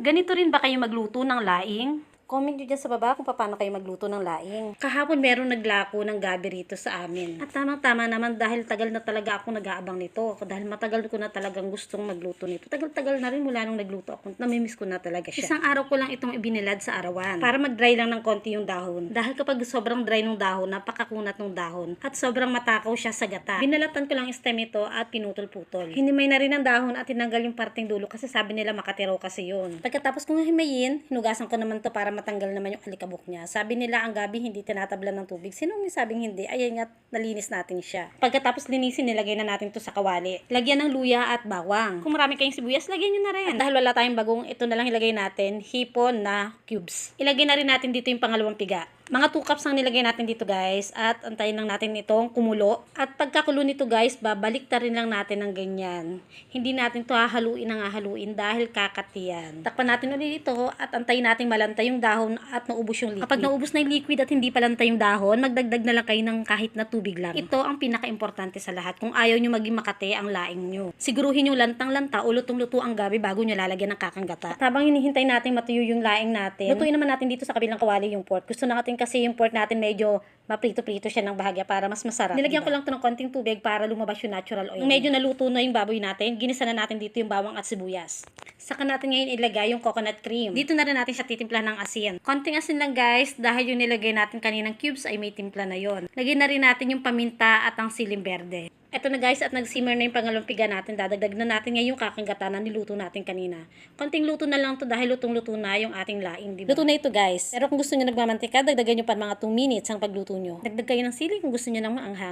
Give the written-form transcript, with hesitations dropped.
Ganito rin ba kayo magluto ng laing? Comment nyo dyan sa baba kung paano kayo magluto ng laing. Kahapon meron naglako ng gabi rito sa amin. At tamang-tama naman dahil tagal na talaga ako nag-aabang nito. Dahil matagal ko na talagang gustong magluto nito. Tagal-tagal na rin mula nung nagluto ako. Namimiss ko na talaga siya. Isang araw ko lang itong ibinilad sa arawan. Para mag-dry lang ng konti yung dahon. Dahil kapag sobrang dry ng dahon, napakakunat ng dahon. At sobrang matakaw siya sa gata. Binalatan ko lang yung stem ito at pinutol-putol. Hinimay na rin ang dahon at tinanggal yung parting dulo kasi sabi nila makatiro kasi yun. Pagkatapos kong himayin, hinugasan ko naman to para matanggal naman yung alikabok niya. Sabi nila ang gabi hindi tinatablan ng tubig. Sino may sabing hindi? Ayan nga, nalinis natin siya. Pagkatapos linisin, nilagay na natin to sa kawali. Lagyan ng luya at bawang. Kung marami kayong sibuyas, lagyan nyo na rin. At dahil wala tayong bagong, ito na lang ilagay natin, hipon na cubes. Ilagay na rin natin dito yung pangalawang piga. Mga 2 cups ang nilagay natin dito guys at antayin lang natin itong kumulo. At pagkakulo nito guys, babalik rin lang natin ng ganyan. Hindi natin to hahaluin dahil kakatiyan. Takpan natin ulit ito at antayin natin malantay yung dahon at naubos yung liquid. Kapag naubos na yung liquid at hindi palantay yung dahon, magdagdag na lang kayo ng kahit na tubig lang. Ito ang pinaka-importante sa lahat kung ayaw nyo maging makate ang laing nyo. Siguruhin yung lantang-lanta o lutong-luto ang gabi bago nyo lalagyan ng kakanggata. At habang hinihintay natin matuyo yung laing natin, lutuin naman natin dito sa kabilang kawali yung pork. Gusto natin kasi yung pork natin medyo maprito-prito siya ng bahagya para mas masarap. Nilagyan ko lang to ng konting tubig para lumabas yung natural oil. Medyo naluto na yung baboy natin, ginisa na natin dito yung bawang at sibuyas. Saka natin ngayon ilagay yung coconut cream. Dito na rin natin siya titimpla ng asin. Konting asin lang guys, dahil yung nilagay natin kaninang cubes ay may timpla na yon. Lagyan na rin natin yung paminta at ang siling berde. Eto na guys, at nag-simmer na yung pangalawang piga natin. Dadagdag na natin ngayon yung kakanggata na niluto natin kanina. Konting luto na lang to dahil lutong-luto na yung ating laing, diba? Luto na ito guys. Pero kung gusto nyo nagmamantika, dagdagan nyo pa mga 2 minutes ang pagluto nyo. Dagdag kayo ng sili kung gusto nyo ng maanghang.